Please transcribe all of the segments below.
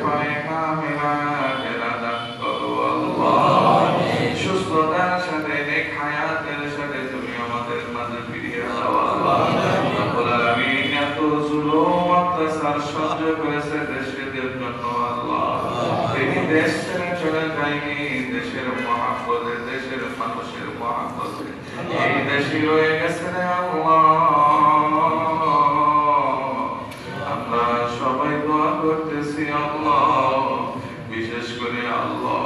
শেফায়ে কামিলা আজেলা দান করো আল্লাহ। সুস্থতার সাথে নেক হায়াতের সাথে তুমি আমাদের মাঝে ফিরিয়ে দাও আল্লাহ। রব্বুল আলামিন এত জুলুম অত্যাচার সহ্য করেছে দেশের জন্য আল্লাহ, তিনি দেশ ছেড়ে চলে যায়নি দেশের মহাব্বতে, দেশের মানুষের মহাব্বতে এই দেশই রয়ে গেছে রে আল্লাহ। আমরা সবাই দোয়া করতেছি আল্লাহ, বিশেষ করে আল্লাহ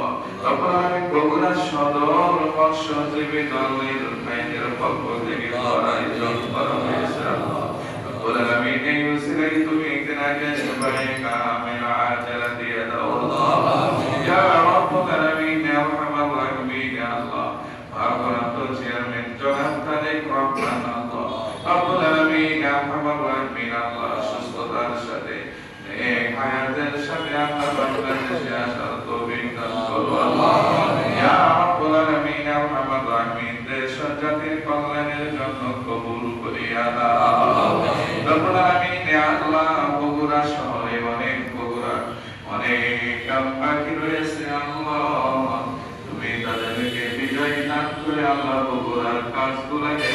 আপনার বগুড়া সদর মৎস্যজীবী দলের আইনের পক্ষ থেকে আয়োজন করা হয়েছে আল্লাহ। রব্বুল আলামিন এই উসিলায় তুমি একদিন আগে শেফায়ে কামিলা আজেলা দিয়ে দাও আল্লাহ। ইয়া রাব্বুল আলামিন ইয়া আরহামার রাহিমিন ইয়া আল্লাহ। ভারপ্রাপ্ত চেয়ারম্যান জনাব তারেক রহমান আল্লাহ, রব্বুল আলামিন ইয়া আরহামার রাহিমিন আল্লাহ, সুস্থতার সাথে নেক হায়াতের সাথে আল্লাহ বাংলাদেশে আসার তৌফিক দান করো আল্লাহ। ইয়া রাব্বুল আলামিন ইয়া আরহামার রাহিমিন দেশ ও জাতির কল্যাণের জন্য কবুল করিয়া দাও। রব্বুল আলামিন ইয়া আল্লাহ, বগুড়া শহরে অনেক বাকি রয়েছে আল্লাহ, তুমি তাদেরকে বিজয় দান করে আল্লাহ বগুড়ার কাজগুলোকে